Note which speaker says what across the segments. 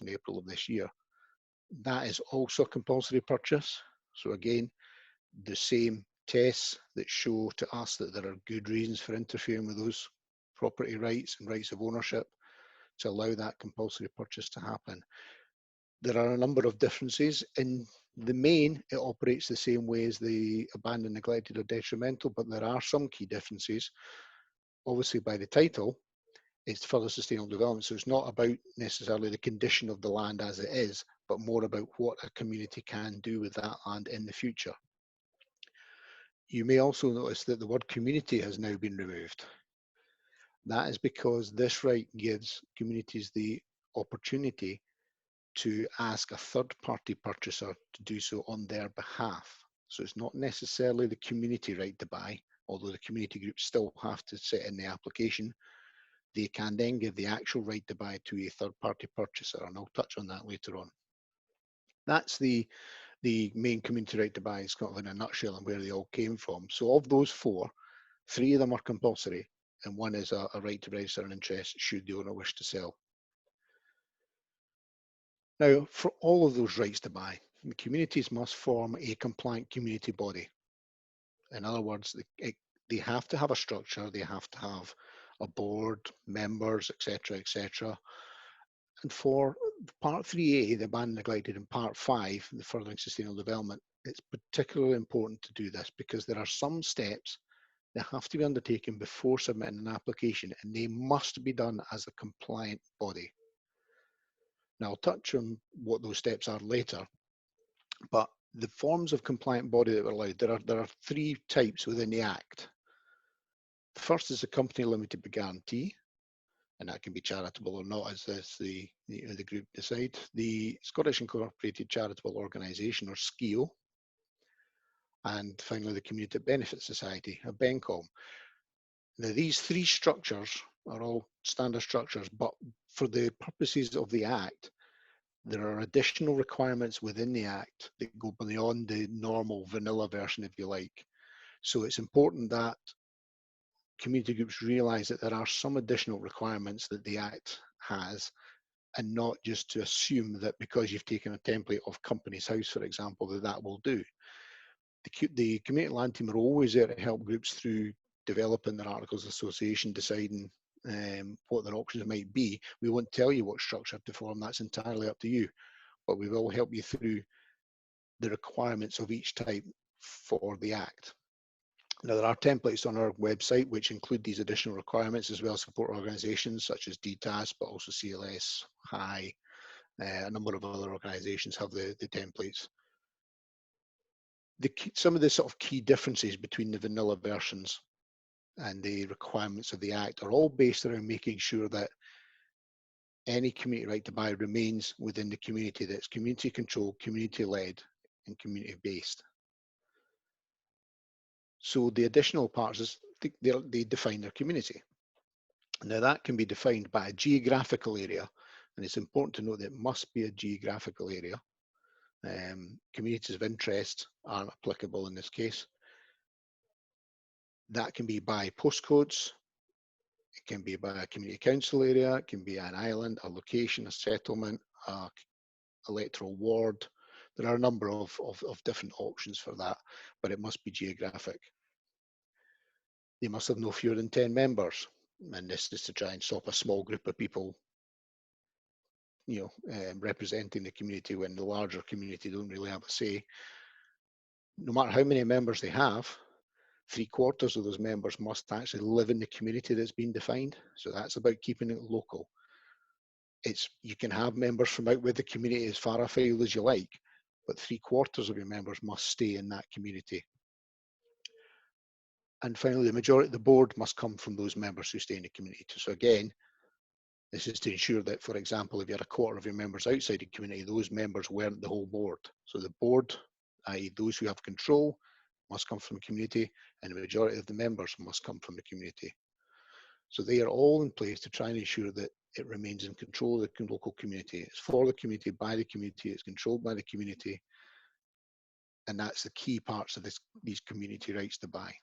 Speaker 1: in April of this year. That is also a compulsory purchase. So again, the same tests that show to us that there are good reasons for interfering with those property rights and rights of ownership to allow that compulsory purchase to happen. There are a number of differences. In the main, it operates the same way as the abandoned, neglected or detrimental, but there are some key differences. Obviously, by the title, it's further sustainable development, so it's not about necessarily the condition of the land as it is, but more about what a community can do with that land in the future. You may also notice that the word community has now been removed. That is because this right gives communities the opportunity to ask a third-party purchaser to do so on their behalf. So it's not necessarily the community right to buy, although the community groups still have to sit in the application. They can then give the actual right to buy to a third-party purchaser, and I'll touch on that later on. That's the main community right to buy in Scotland in a nutshell and where they all came from. So of those four, 3 of them are compulsory, and 1 is a right to register an interest should the owner wish to sell. Now, for all of those rights to buy, the communities must form a compliant community body. In other words, they have to have a structure, they have to have a board, members, etc., etc. And for Part 3A, the abandoned, neglected, and Part 5, the furthering sustainable development, it's particularly important to do this because there are some steps that have to be undertaken before submitting an application, and they must be done as a compliant body. Now, I'll touch on what those steps are later, but the forms of compliant body that are allowed, there are 3 types within the Act. The first is a company limited by guarantee, and that can be charitable or not, as the group decide. The Scottish Incorporated Charitable Organisation, or SCIO, and finally the Community Benefit Society, a BENCOM. Now, these 3 structures are all standard structures, but for the purposes of the Act, there are additional requirements within the Act that go beyond the normal vanilla version, if you like. So it's important that community groups realise that there are some additional requirements that the Act has, and not just to assume that because you've taken a template of Companies House, for example, that will do. The community land team are always there to help groups through developing their articles of association, deciding what their options might be. We won't tell you what structure to form, that's entirely up to you, but we will help you through the requirements of each type for the Act. Now, there are templates on our website which include these additional requirements, as well as support organisations such as DTAS, but also CLS, HI, a number of other organisations have the templates. Some of the sort of key differences between the vanilla versions and the requirements of the Act are all based around making sure that any community right to buy remains within the community, that's community controlled, community led and community based. So the additional parts is they define their community. Now, that can be defined by a geographical area, and it's important to note that it must be a geographical area. Communities of interest aren't applicable in this case. That can be by postcodes, it can be by a community council area, it can be an island, a location, a settlement, a electoral ward. There are a number of different options for that, but it must be geographic. They must have no fewer than 10 members, and this is to try and stop a small group of people, representing the community when the larger community don't really have a say. No matter how many members they have, 3/4 of those members must actually live in the community that's been defined. So that's about keeping it local. You can have members from out with the community as far afield as you like, but 3/4 of your members must stay in that community. And finally, the majority of the board must come from those members who stay in the community. So again, this is to ensure that, for example, if you had 1/4 of your members outside the community, those members weren't the whole board. So the board, i.e. those who have control, must come from the community, and the majority of the members must come from the community. So they are all in place to try and ensure that it remains in control of the local community. It's for the community, by the community, it's controlled by the community, and that's the key parts of these community rights to buy.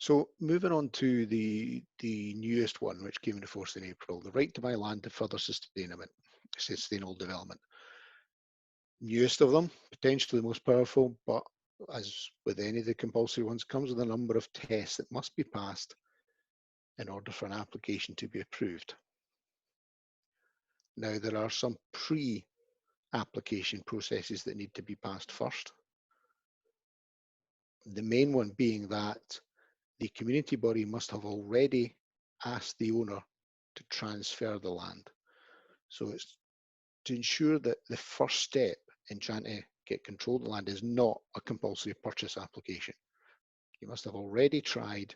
Speaker 1: So moving on to the newest one, which came into force in April, the right to buy land to further sustainable development. Newest of them, potentially the most powerful, but as with any of the compulsory ones, comes with a number of tests that must be passed in order for an application to be approved. Now, there are some pre-application processes that need to be passed first. The main one being that the community body must have already asked the owner to transfer the land. So it's to ensure that the first step in trying to get control of the land is not a compulsory purchase application. You must have already tried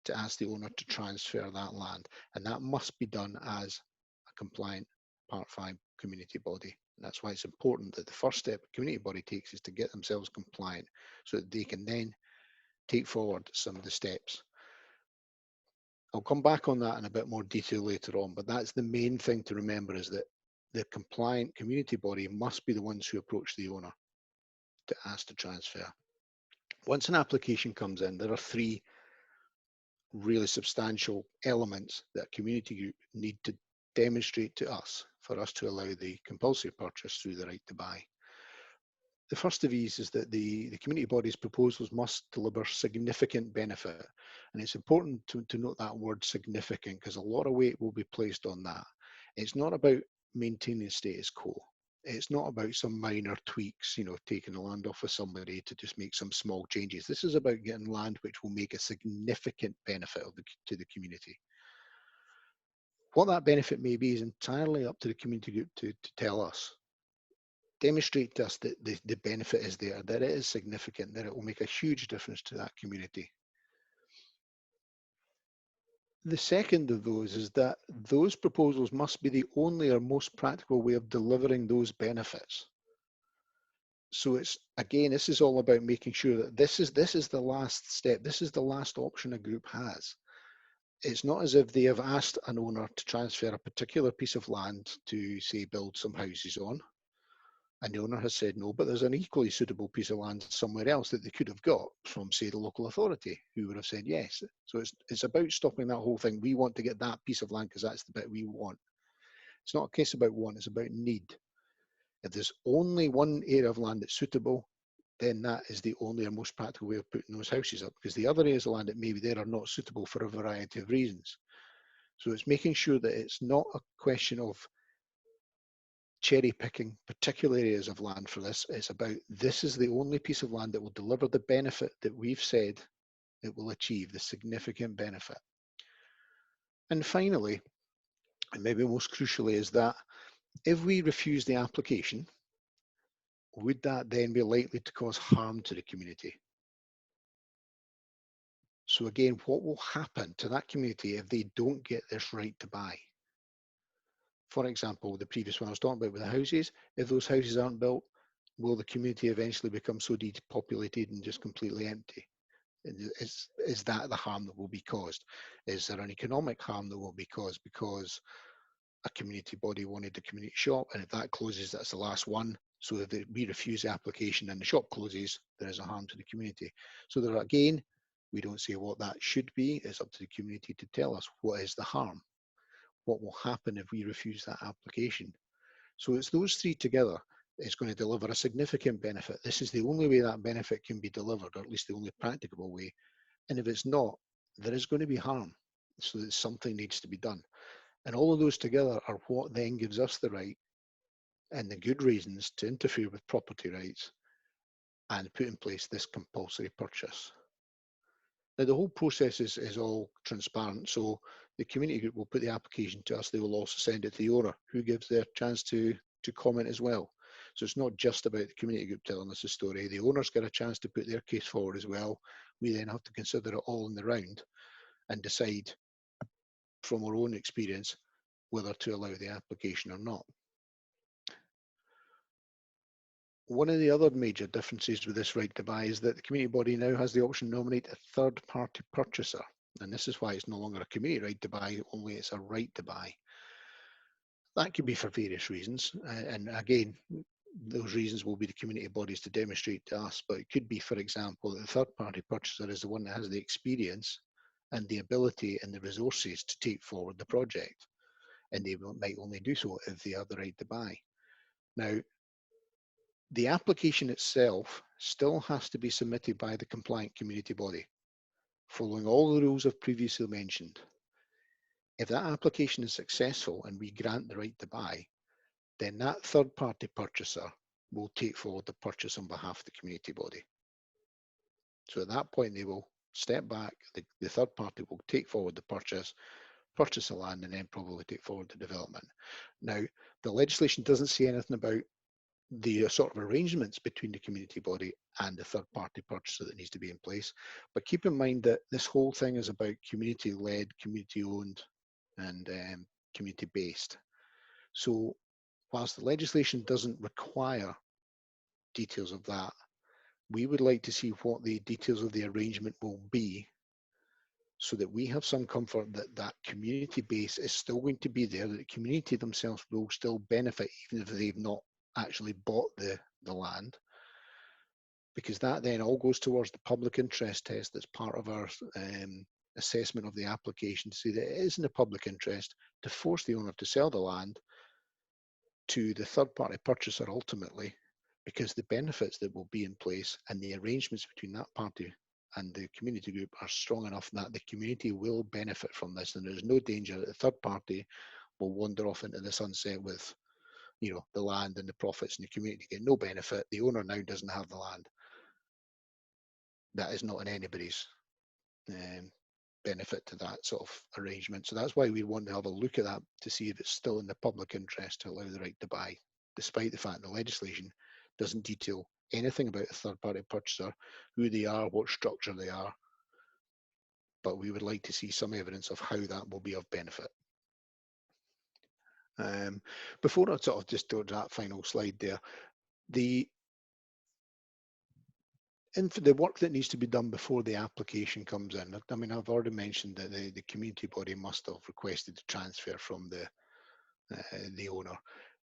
Speaker 1: to ask the owner to transfer that land, and that must be done as a compliant Part 5 community body. And that's why it's important that the first step a community body takes is to get themselves compliant so that they can then take forward some of the steps. I'll come back on that in a bit more detail later on, but that's the main thing to remember, is that the compliant community body must be the ones who approach the owner to ask to transfer. Once an application comes in, there are three really substantial elements that a community group need to demonstrate to us for us to allow the compulsory purchase through the right to buy. The first of these is that the community body's proposals must deliver significant benefit. And it's important to note that word significant, because a lot of weight will be placed on that. It's not about maintaining status quo. It's not about some minor tweaks, taking the land off of somebody to just make some small changes. This is about getting land which will make a significant benefit to the community. What that benefit may be is entirely up to the community group to tell us. Demonstrate to us that the benefit is there, that it is significant, that it will make a huge difference to that community. The second of those is that those proposals must be the only or most practical way of delivering those benefits. So it's, again, this is all about making sure that this is the last step, this is the last option a group has. It's not as if they have asked an owner to transfer a particular piece of land to, say, build some houses on, and the owner has said no, but there's an equally suitable piece of land somewhere else that they could have got from, say, the local authority, who would have said yes. So it's about stopping that whole thing. We want to get that piece of land because that's the bit we want. It's not a case about want, it's about need. If there's only one area of land that's suitable, then that is the only or most practical way of putting those houses up, because the other areas of land that may be there are not suitable for a variety of reasons. So it's making sure that it's not a question of cherry picking particular areas of land for this. It's about, this is the only piece of land that will deliver the benefit that we've said it will achieve, the significant benefit. And finally, and maybe most crucially, is that if we refuse the application, would that then be likely to cause harm to the community? So again, what will happen to that community if they don't get this right to buy? For example, the previous one I was talking about with the houses, if those houses aren't built, will the community eventually become so depopulated and just completely empty? Is that the harm that will be caused? Is there an economic harm that will be caused because a community body wanted the community shop, and if that closes, that's the last one? So if we refuse the application and the shop closes, there is a harm to the community. So there, again, we don't say what that should be. It's up to the community to tell us what is the harm. What will happen if we refuse that application? So it's those three together. It's going to deliver a significant benefit. This is the only way that benefit can be delivered, or at least the only practicable way. And if it's not, there is going to be harm. So that something needs to be done. And all of those together are what then gives us the right and the good reasons to interfere with property rights and put in place this compulsory purchase. Now, the whole process is all transparent. So the community group will put the application to us. They will also send it to the owner, who gives their chance to comment as well. So it's not just about the community group telling us the story. The owners get a chance to put their case forward as well. We then have to consider it all in the round and decide from our own experience whether to allow the application or not. One of the other major differences with this right to buy is that the community body now has the option to nominate a third party purchaser. And this is why it's no longer a community right to buy, only it's a right to buy. That could be for various reasons. And again, those reasons will be the community bodies to demonstrate to us, but it could be, for example, that the third party purchaser is the one that has the experience and the ability and the resources to take forward the project, and they might only do so if they have the right to buy. Now, the application itself still has to be submitted by the compliant community body, following all the rules I've previously mentioned. If that application is successful and we grant the right to buy, then that third party purchaser will take forward the purchase on behalf of the community body. So at that point, they will step back, the third party will take forward the purchase the land, and then probably take forward the development. Now, the legislation doesn't say anything about the sort of arrangements between the community body and the third party purchaser that needs to be in place. But keep in mind that this whole thing is about community led, community owned, and community based. So whilst the legislation doesn't require details of that, we would like to see what the details of the arrangement will be, so that we have some comfort that that community base is still going to be there, that the community themselves will still benefit even if they've not actually bought the land, because that then all goes towards the public interest test that's part of our assessment of the application, to see that it is in the public interest to force the owner to sell the land to the third party purchaser ultimately, because the benefits that will be in place and the arrangements between that party and the community group are strong enough that the community will benefit from this, and there's no danger that the third party will wander off into the sunset with, you know, the land and the profits, and the community get no benefit. The owner now doesn't have the land. That is not in anybody's benefit to that sort of arrangement. So that's why we want to have a look at that to see if it's still in the public interest to allow the right to buy, despite the fact the legislation doesn't detail anything about a third party purchaser, who they are, what structure they are. But we would like to see some evidence of how that will be of benefit. Before I sort of just go to that final slide there, the work that needs to be done before the application comes in. I mean, I've already mentioned that the community body must have requested a transfer from the owner.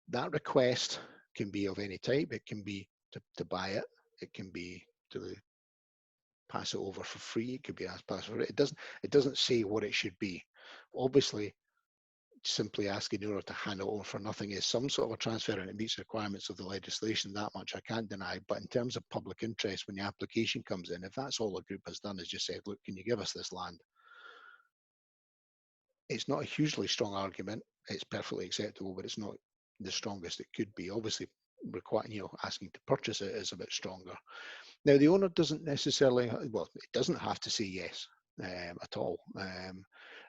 Speaker 1: That request can be of any type. It can be to buy it. It can be to pass it over for free. It could be asked pass for it. It doesn't say what it should be. Obviously, simply asking the owner to hand it over for nothing is some sort of a transfer, and it meets the requirements of the legislation. That much I can't deny. But in terms of public interest, when the application comes in, if that's all a group has done is just said, look, can you give us this land? It's not a hugely strong argument. It's perfectly acceptable, but it's not the strongest it could be. Obviously, asking to purchase it is a bit stronger. Now, the owner doesn't necessarily, well, it doesn't have to say yes at all.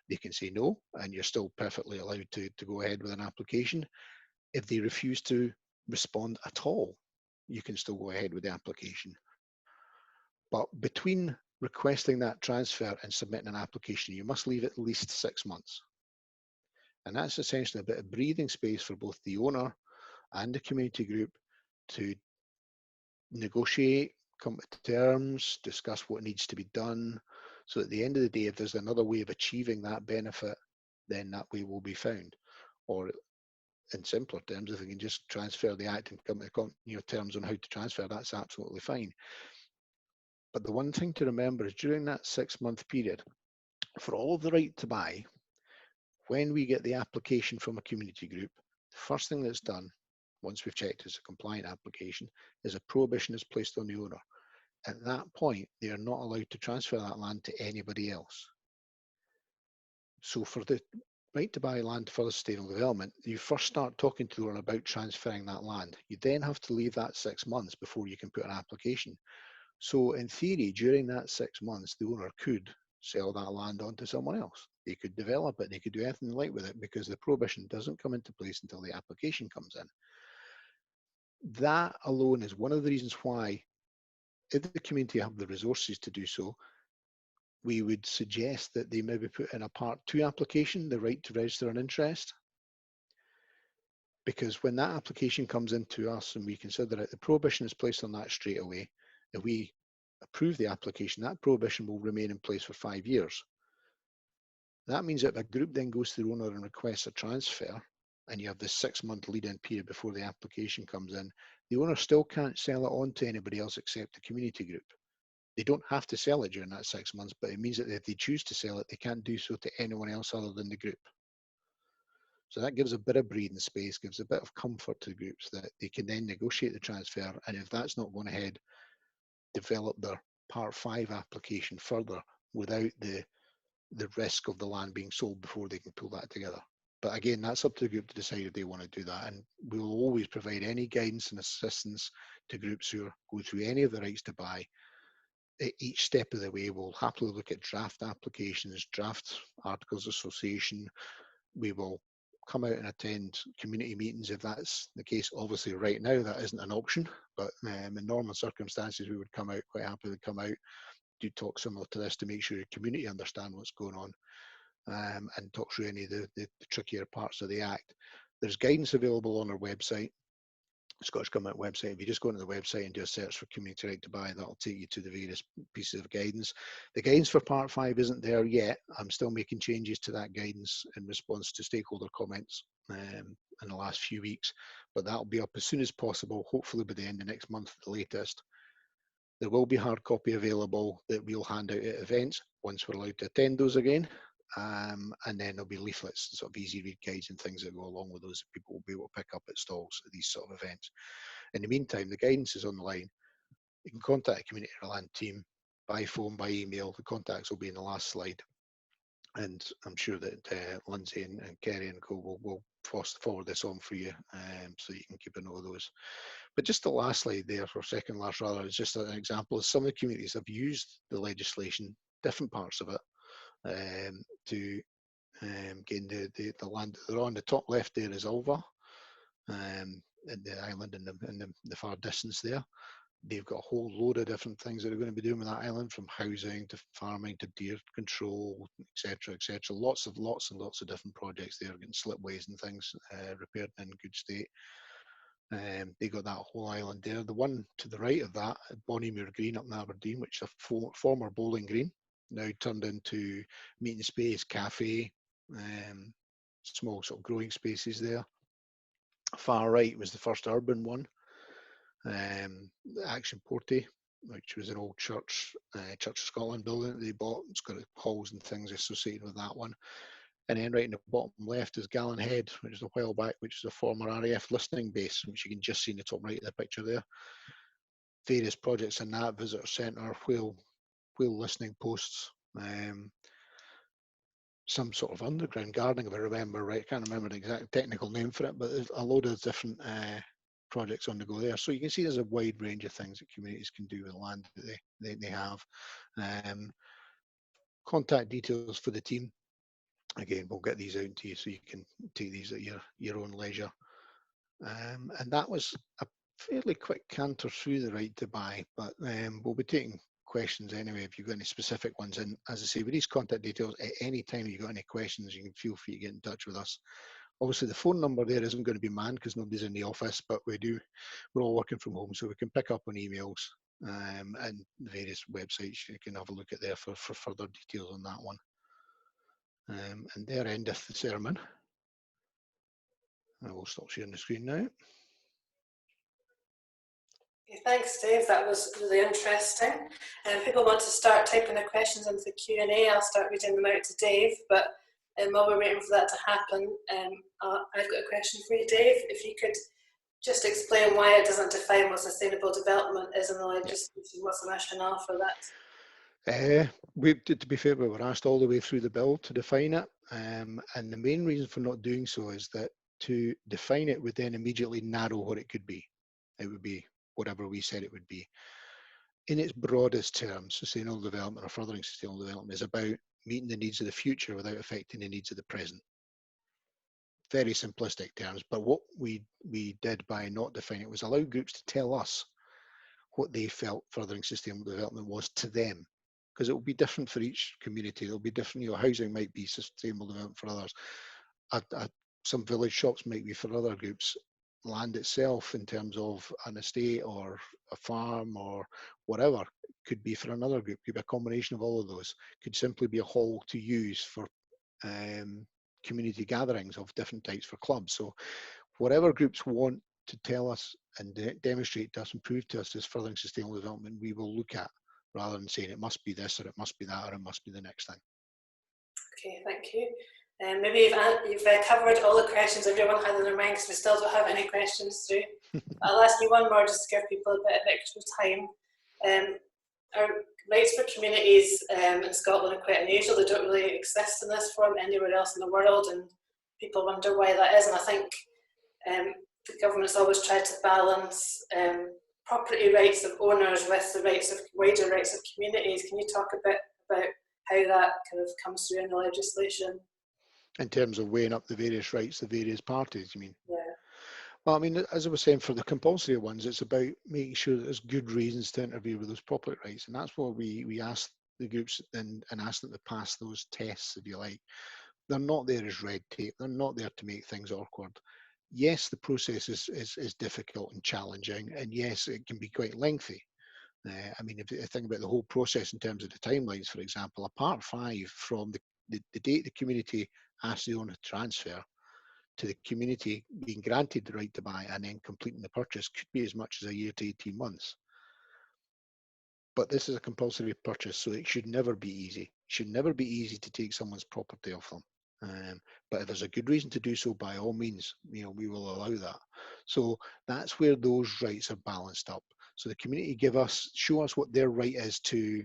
Speaker 1: They can say no, and you're still perfectly allowed to go ahead with an application. If they refuse to respond at all, you can still go ahead with the application. But between requesting that transfer and submitting an application, you must leave at least 6 months. And that's essentially a bit of breathing space for both the owner and the community group to negotiate, come to terms, discuss what needs to be done. So at the end of the day, if there's another way of achieving that benefit, then that way will be found. Or in simpler terms, if we can just transfer the act and come to terms on how to transfer, that's absolutely fine. But the one thing to remember is during that 6-month period, for all of the right to buy, when we get the application from a community group, the first thing that's done, once we've checked it's a compliant application, is a prohibition is placed on the owner. At that point, they are not allowed to transfer that land to anybody else. So for the right to buy land for sustainable development, you first start talking to the owner about transferring that land. You then have to leave that 6 months before you can put an application. So in theory, during that 6 months, the owner could sell that land on to someone else. They could develop it, they could do anything they like with it, because the prohibition doesn't come into place until the application comes in. That alone is one of the reasons why, if the community have the resources to do so, we would suggest that they maybe put in a Part 2 application, the right to register an interest. Because when that application comes into us and we consider it, the prohibition is placed on that straight away. If we approve the application, that prohibition will remain in place for 5 years. That means that if a group then goes to the owner and requests a transfer, and you have this 6-month lead-in period before the application comes in, the owner still can't sell it on to anybody else except the community group. They don't have to sell it during that 6 months, but it means that if they choose to sell it, they can't do so to anyone else other than the group. So that gives a bit of breathing space, gives a bit of comfort to the groups that they can then negotiate the transfer, and if that's not going ahead, develop their Part 5 application further without the risk of the land being sold before they can pull that together. But again, that's up to the group to decide if they want to do that. And we will always provide any guidance and assistance to groups who go through any of the rights to buy. At each step of the way, we'll happily look at draft applications, draft articles of association. We will come out and attend community meetings if that's the case. Obviously, right now, that isn't an option, but in normal circumstances, we would come out, quite happily come out, do talk similar to this to make sure your community understand what's going on, and talk through any of the trickier parts of the Act. There's guidance available on our website, Scottish Government website. If you just go into the website and do a search for community right to buy, that'll take you to the various pieces of guidance. The guidance for Part 5 isn't there yet. I'm still making changes to that guidance in response to stakeholder comments in the last few weeks, but that'll be up as soon as possible, hopefully by the end of next month at the latest. There will be hard copy available that we'll hand out at events once we're allowed to attend those again. And then there'll be leaflets, sort of easy read guides and things that go along with those that people will be able to pick up at stalls at these sort of events. In the meantime, the guidance is online. You can contact the Community Land team by phone, by email. The contacts will be in the last slide. And I'm sure that Lindsay and Kerry and co will forward this on for you, so you can keep a note of those. But just the last slide there, or second last rather, is just an example of some of the communities have used the legislation, different parts of it, to gain the land that they're on. The top left there is Ulva, and the island in the far distance there. They've got a whole load of different things that they're going to be doing with that island, from housing to farming to deer control, etc., etc. Lots and lots of different projects there, getting slipways and things repaired in good state. They got that whole island there. The one to the right of that, Bonnymoor Green up in Aberdeen, which is a former bowling green, now turned into meeting space, cafe, small sort of growing spaces there. Far right was the first urban one, Action Porty, which was an old Church of Scotland building that they bought. It's got halls and things associated with that one. And then right in the bottom left is Gallen Head, which is a while back, which is a former RAF listening base, which you can just see in the top right of the picture there. Various projects in that, visitor centre, whale listening posts, some sort of underground gardening, if I remember right. I can't remember the exact technical name for it, but there's a load of different projects on the go there. So you can see there's a wide range of things that communities can do with land that they have. Contact details for the team. Again, we'll get these out to you so you can take these at your own leisure. And that was a fairly quick canter through the right to buy, but we'll be taking questions anyway if you've got any specific ones. And as I say, with these contact details, at any time you've got any questions, you can feel free to get in touch with us. Obviously, the phone number there isn't going to be manned because nobody's in the office, but we're all working from home, so we can pick up on emails and the various websites. You can have a look at there for further details on that one. And there endeth the sermon. I will stop sharing the screen now.
Speaker 2: Thanks, Dave. That was really interesting. And people want to start typing their questions into the Q&A. I'll start reading them out to Dave. But while we're waiting for that to happen, I've got a question for you, Dave. If you could just explain why it doesn't define what sustainable development is in the legislation. What's the rationale for that?
Speaker 1: To be fair, we were asked all the way through the bill to define it, and the main reason for not doing so is that to define it would then immediately narrow what it could be. It would be whatever we said it would be. In its broadest terms, sustainable development or furthering sustainable development is about meeting the needs of the future without affecting the needs of the present. Very simplistic terms, but what we did by not defining it was allow groups to tell us what they felt furthering sustainable development was to them, because it will be different for each community. It'll be different. Housing might be sustainable development for others. Some village shops might be for other groups. Land itself, in terms of an estate or a farm or whatever, could be for another group. Could be a combination of all of those. Could simply be a hall to use for community gatherings of different types for clubs. So whatever groups want to tell us and demonstrate to us and prove to us as furthering sustainable development, we will look at, rather than saying it must be this or it must be that or it must be the next thing.
Speaker 2: Okay, thank you. Maybe you've covered all the questions everyone had in their mind, because we still don't have any questions through. I'll ask you one more just to give people a bit of extra time. Our rights for communities in Scotland are quite unusual. They don't really exist in this form anywhere else in the world, and people wonder why that is. And I think the government's always tried to balance property rights of owners with the rights of wider rights of communities. Can you talk a bit about how that kind of comes through in the legislation?
Speaker 1: In terms of weighing up the various rights of various parties, you mean?
Speaker 2: Yeah.
Speaker 1: Well, I mean, as I was saying, for the compulsory ones, it's about making sure that there's good reasons to interfere with those property rights. And that's what we asked the groups and asked them to pass those tests, if you like. They're not there as red tape. They're not there to make things awkward. Yes, the process is difficult and challenging. And yes, it can be quite lengthy. I mean, if you think about the whole process in terms of the timelines, for example, a Part 5 from the date the community asks the owner to transfer to the community being granted the right to buy and then completing the purchase could be as much as a year to 18 months. But this is a compulsory purchase, so it should never be easy. It should never be easy to take someone's property off them. But if there's a good reason to do so, by all means, we will allow that. So that's where those rights are balanced up. So the community show us what their right is to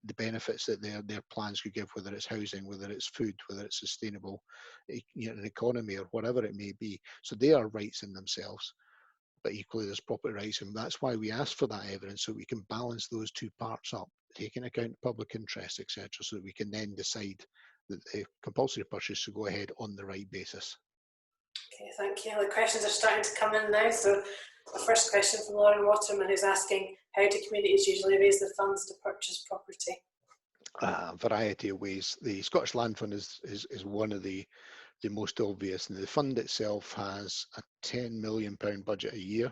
Speaker 1: the benefits that their plans could give, whether it's housing, whether it's food, whether it's sustainable, an economy, or whatever it may be. So they are rights in themselves, but equally there's property rights, and that's why we ask for that evidence, so we can balance those two parts up, take into account public interest, etc., so that we can then decide that the compulsory purchase should go ahead on the right basis.
Speaker 2: Okay, thank you. The questions are starting to come in now. So the first question from Lauren Waterman, who's asking, how do communities usually raise the funds to purchase property?
Speaker 1: A variety of ways. The Scottish Land Fund is one of the most obvious, and the fund itself has a £10 million budget a year,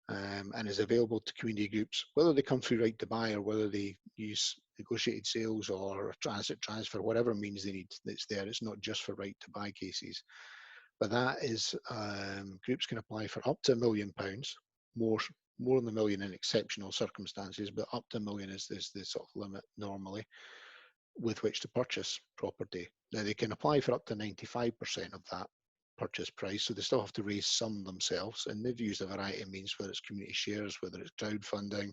Speaker 1: and is available to community groups, whether they come through right to buy or whether they use negotiated sales or asset transfer, whatever means they need. It's there. It's not just for right to buy cases. But that is, groups can apply for up to £1 million, more than £1 million in exceptional circumstances, but up to £1 million is the sort of limit normally with which to purchase property. Now they can apply for up to 95% of that purchase price, so they still have to raise some themselves, and they've used a variety of means, whether it's community shares, whether it's crowdfunding,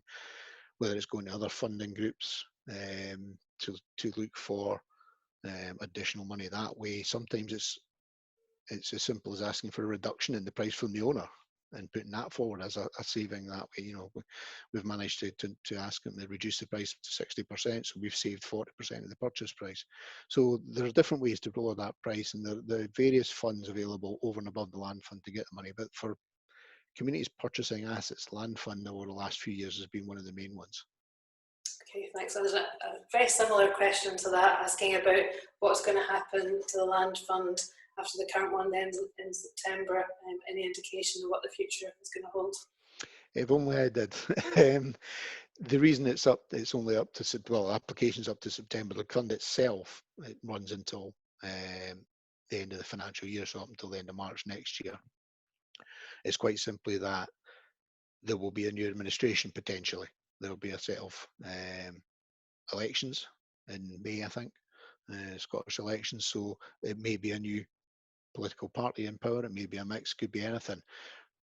Speaker 1: whether it's going to other funding groups to look for additional money that way. Sometimes it's as simple as asking for a reduction in the price from the owner and putting that forward as a saving that way. We've managed to ask them to reduce the price to 60%, so we've saved 40% of the purchase price. So there are different ways to lower that price, and the various funds available over and above the land fund to get the money. But for communities purchasing assets, land fund over the last few years has been one of the main ones.
Speaker 2: Okay, thanks. So there's a very similar question to that, asking about what's going to happen to the land fund after the current one ends in September. Any indication of what the future is going to hold?
Speaker 1: If only I did. The reason it's only up to, well, applications up to September. The fund itself, it runs until the end of the financial year, so up until the end of March next year. It's quite simply that there will be a new administration potentially. There will be a set of elections in May, I think, Scottish elections. So it may be a new political party in power. It may be a mix. Could be anything.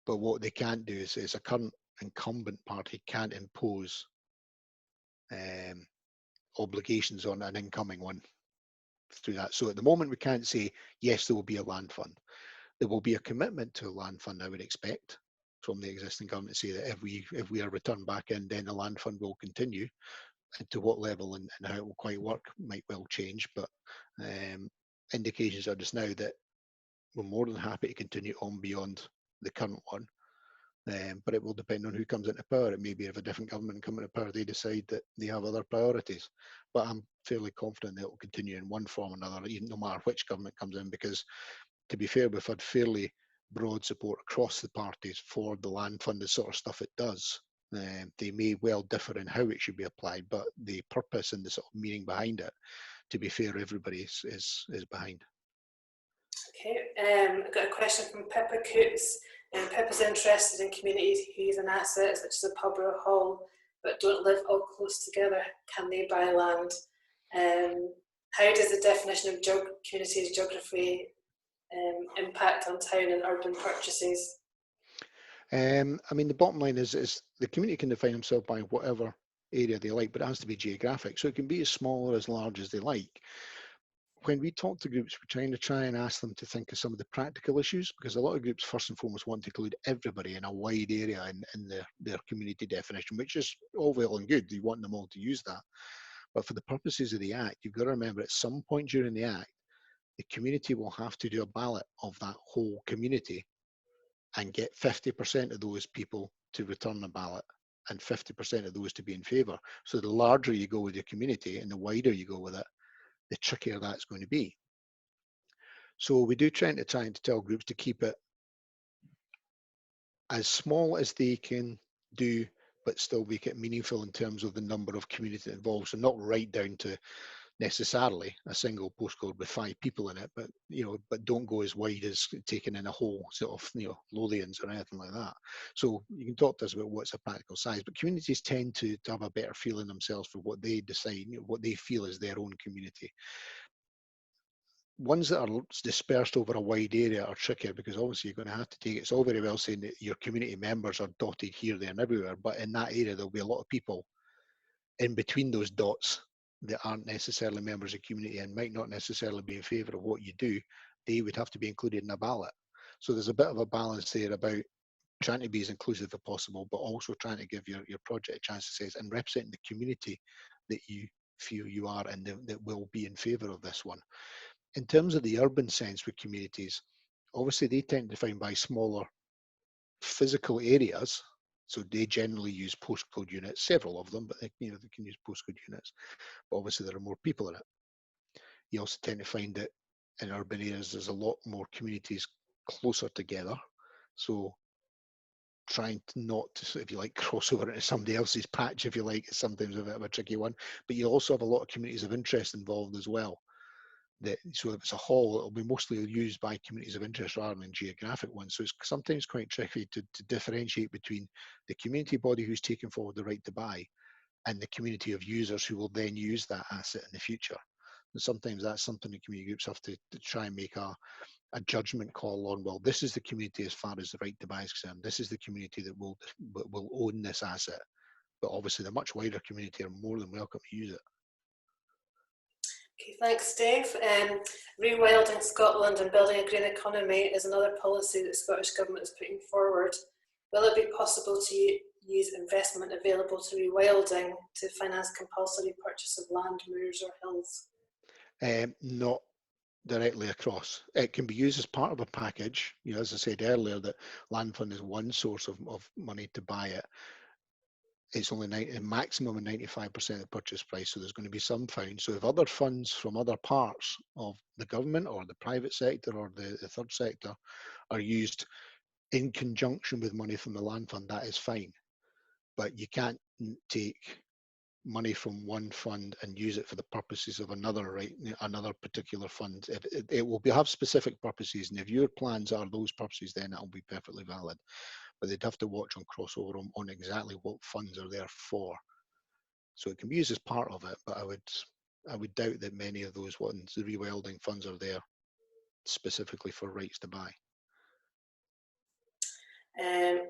Speaker 1: But what they can't do is a current incumbent party can't impose obligations on an incoming one through that. So at the moment, we can't say, yes, there will be a land fund. There will be a commitment to a land fund, I would expect, from the existing government, to say that if we are returned back in, then the land fund will continue. And to what level and how it will quite work might well change. But indications are just now that we're more than happy to continue on beyond the current one. But it will depend on who comes into power. It may be if a different government come into power, they decide that they have other priorities. But I'm fairly confident that it will continue in one form or another, even no matter which government comes in, because to be fair, we've had fairly broad support across the parties for the land fund, the sort of stuff it does. They may well differ in how it should be applied, but the purpose and the sort of meaning behind it to be fair, everybody is behind.
Speaker 2: Okay, I've got a question from Pippa Coots. Pippa's interested in communities who use an asset such as a pub or a hall, but don't live all close together. Can they buy land? How does the definition of communities geography impact on town and urban purchases?
Speaker 1: I mean, the bottom line is the community can define themselves by whatever area they like, but it has to be geographic. So it can be as small or as large as they like. When we talk to groups, we're try and ask them to think of some of the practical issues, because a lot of groups first and foremost want to include everybody in a wide area in their community definition, which is all well and good. You want them all to use that. But for the purposes of the Act, you've got to remember at some point during the Act, the community will have to do a ballot of that whole community and get 50% of those people to return the ballot and 50% of those to be in favour. So the larger you go with your community and the wider you go with it, the trickier that's going to be. So we do try to tell groups to keep it as small as they can do, but still make it meaningful in terms of the number of community involved. So not right down to necessarily a single postcode with 5 people in it, but but don't go as wide as taking in a whole sort of Lothians or anything like that. So you can talk to us about what's a practical size, but communities tend to have a better feeling themselves for what they decide, what they feel is their own community. Ones that are dispersed over a wide area are trickier, because obviously you're going to have to take, it's all very well saying that your community members are dotted here, there and everywhere, but in that area there'll be a lot of people in between those dots that aren't necessarily members of community and might not necessarily be in favour of what you do. They would have to be included in a ballot. So there's a bit of a balance there about trying to be as inclusive as possible, but also trying to give your project a chance to say and represent the community that you feel you are and that will be in favour of this one. In terms of the urban sense with communities, obviously they tend to define by smaller physical areas. So they generally use postcode units, several of them, but they can use postcode units. But obviously there are more people in it. You also tend to find that in urban areas there's a lot more communities closer together. So trying to not to, if you like, cross over into somebody else's patch, if you like, is sometimes a bit of a tricky one. But you also have a lot of communities of interest involved as well. So if it's a hall, it'll be mostly used by communities of interest rather than geographic ones. So it's sometimes quite tricky to differentiate between the community body who's taking forward the right to buy and the community of users who will then use that asset in the future. And sometimes that's something the community groups have to try and make a judgment call on. Well, this is the community as far as the right to buy is concerned. This is the community that will own this asset. But obviously the much wider community are more than welcome to use it.
Speaker 2: Okay, thanks, Dave. Rewilding Scotland and building a green economy is another policy that the Scottish Government is putting forward. Will it be possible to use investment available to rewilding to finance compulsory purchase of land, moors or hills?
Speaker 1: Not directly across. It can be used as part of a package. As I said earlier, that Land Fund is one source of money to buy it. It's only a maximum of 95% of the purchase price, so there's going to be some found. So if other funds from other parts of the government or the private sector or the third sector are used in conjunction with money from the Land Fund, that is fine. But you can't take money from one fund and use it for the purposes of another particular fund. It will have specific purposes, and if your plans are those purposes, then that'll be perfectly valid. But they'd have to watch on crossover on exactly what funds are there for. So it can be used as part of it, but I would doubt that many of those ones, the rewilding funds, are there specifically for rights to buy.
Speaker 2: And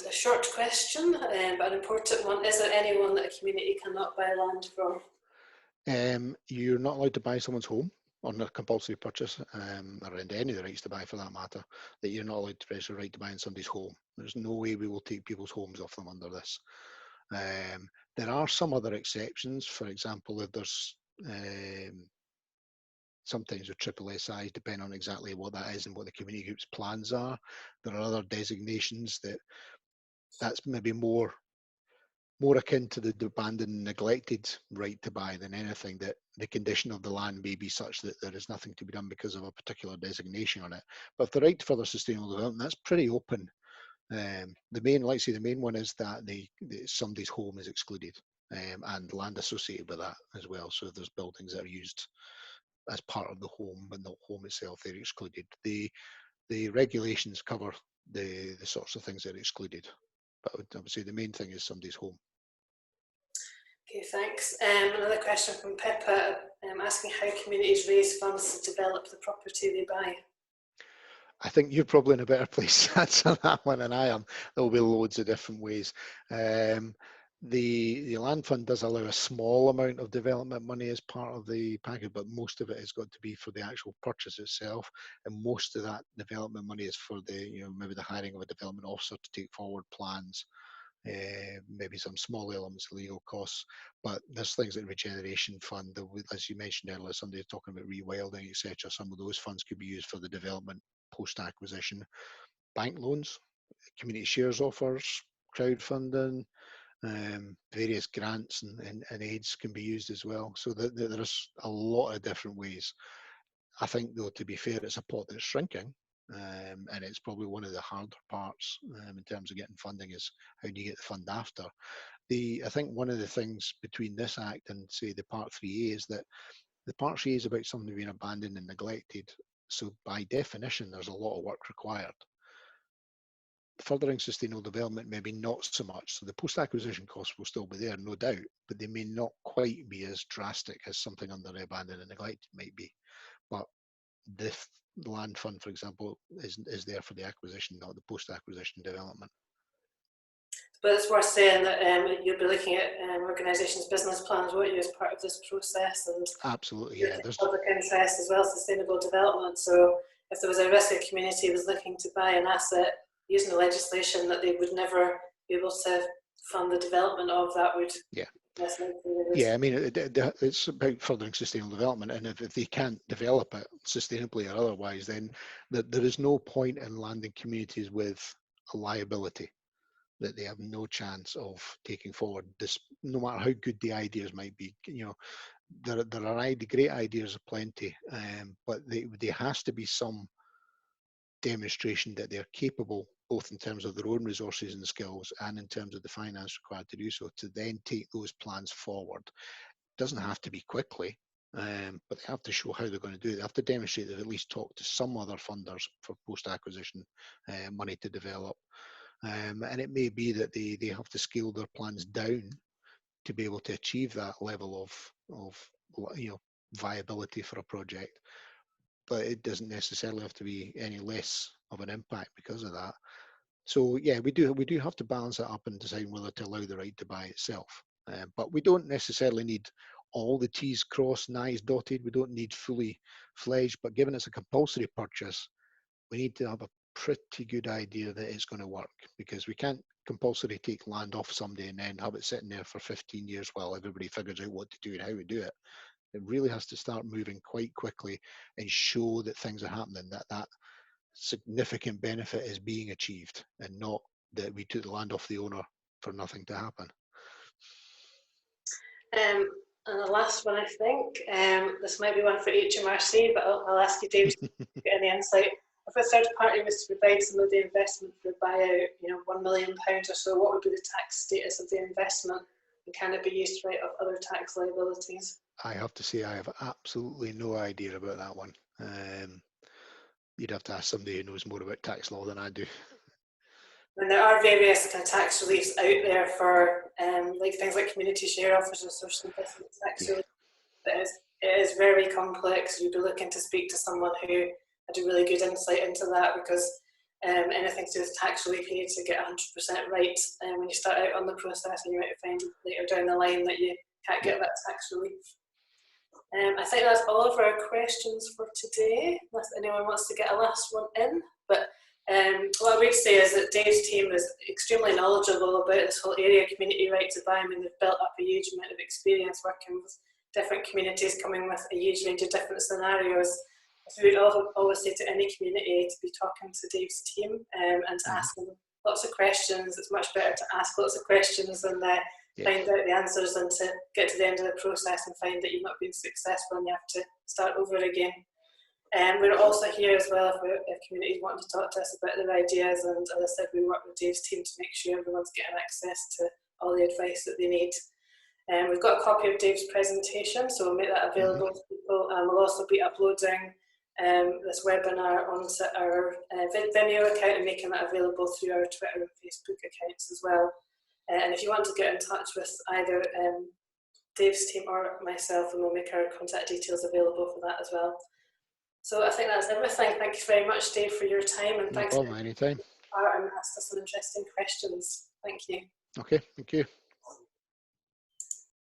Speaker 2: a short question, but an important one. Is there anyone that a community cannot buy land from?
Speaker 1: You're not allowed to buy someone's home on a compulsory purchase, or any of the rights to buy for that matter, that you're not allowed to register a right to buy in somebody's home. There's no way we will take people's homes off them under this. There are some other exceptions. For example, if there's sometimes with SSSI, depending on exactly what that is and what the community group's plans are, there are other designations that's maybe more akin to the abandoned and neglected right to buy than anything, that the condition of the land may be such that there is nothing to be done because of a particular designation on it. But the right to further sustainable development, that's pretty open. The main one is that somebody's home is excluded. and land associated with that as well. So if there's buildings that are used as part of the home, but not home itself, they're excluded. The regulations cover the sorts of things that are excluded, but I would say the main thing is somebody's home.
Speaker 2: Okay, thanks. Another question from Pippa, asking how communities raise funds to develop the property they buy.
Speaker 1: I think you're probably in a better place to answer that one than I am. There will be loads of different ways. The land fund does allow a small amount of development money as part of the package, but most of it has got to be for the actual purchase itself, and most of that development money is for the maybe the hiring of a development officer to take forward plans. Maybe some small elements of legal costs, but there's things like regeneration fund, as you mentioned earlier, somebody talking about rewilding, etc. Some of those funds could be used for the development post-acquisition. Bank loans, community shares offers, crowdfunding, various grants and aids can be used as well. So there's a lot of different ways. I think, though, to be fair, it's a pot that's shrinking. And it's probably one of the harder parts in terms of getting funding is how do you get the fund after. I think one of the things between this act and say the Part 3A is that the Part 3A is about something being abandoned and neglected. So by definition, there's a lot of work required. Furthering sustainable development, maybe not so much. So the post-acquisition costs will still be there, no doubt, but they may not quite be as drastic as something under the abandoned and neglected might be. But the land fund, for example, is there for the acquisition, not the post-acquisition development.
Speaker 2: But it's worth saying that you'll be looking at organisations' business plans, won't you, as part of this process, and
Speaker 1: absolutely, yeah.
Speaker 2: There's public interest as well, sustainable development. So if there was a risk a community was looking to buy an asset using the legislation that they would never be able to fund the development of, that would
Speaker 1: yeah, I mean, it's about furthering sustainable development, and if they can't develop it sustainably or otherwise, then there is no point in landing communities with a liability that they have no chance of taking forward, this, no matter how good the ideas might be. There are great ideas aplenty, but there has to be some demonstration that they're capable, both in terms of their own resources and skills and in terms of the finance required to do so, to then take those plans forward. It doesn't have to be quickly, but they have to show how they're going to do it. They have to demonstrate they've at least talked to some other funders for post-acquisition money to develop. And it may be that they have to scale their plans down to be able to achieve that level of viability for a project. But it doesn't necessarily have to be any less of an impact because of that. So yeah, we do have to balance that up and decide whether to allow the right to buy itself. But we don't necessarily need all the T's crossed and I's dotted. We don't need fully fledged, but given it's a compulsory purchase, we need to have a pretty good idea that it's going to work, because we can't compulsory take land off somebody and then have it sitting there for 15 years while everybody figures out what to do and how to do it. It really has to start moving quite quickly and show that things are happening, that significant benefit is being achieved, and not that we took the land off the owner for nothing to happen.
Speaker 2: And the last one, I think, this might be one for HMRC, but I'll ask you, Dave, to get any insight. If a third party was to provide some of the investment for a buyout, £1 million or so, what would be the tax status of the investment? And can it be used to write off other tax liabilities?
Speaker 1: I have to say I have absolutely no idea about that one. You'd have to ask somebody who knows more about tax law than I do.
Speaker 2: And there are various kind of tax reliefs out there for like things like community share offers or social investment tax relief. But it is very complex. You'd be looking to speak to someone who had a really good insight into that, because anything to do with tax relief, you need to get 100% right when you start out on the process, and you might find later down the line that you can't get that tax relief. I think that's all of our questions for today, unless anyone wants to get a last one in. But what I would say is that Dave's team is extremely knowledgeable about this whole area, community right to buy. I mean, they've built up a huge amount of experience working with different communities, coming with a huge range of different scenarios. So we would always say to any community to be talking to Dave's team and to ask them lots of questions. It's much better to ask lots of questions than find out the answers, and to get to the end of the process and find that you've not been successful and you have to start over again. We're also here as well if communities want to talk to us about their ideas, and as I said, we work with Dave's team to make sure everyone's getting access to all the advice that they need. We've got a copy of Dave's presentation, so we'll make that available to people, and we'll also be uploading this webinar onto our Vimeo account and making that available through our Twitter and Facebook accounts as well. And if you want to get in touch with either Dave's team or myself, and we'll make our contact details available for that as well. So I think that's everything. Thank you very much, Dave, for your time, and
Speaker 1: No
Speaker 2: thanks
Speaker 1: problem, anytime.
Speaker 2: for and asked us some interesting questions. Thank you.
Speaker 1: Okay, thank you.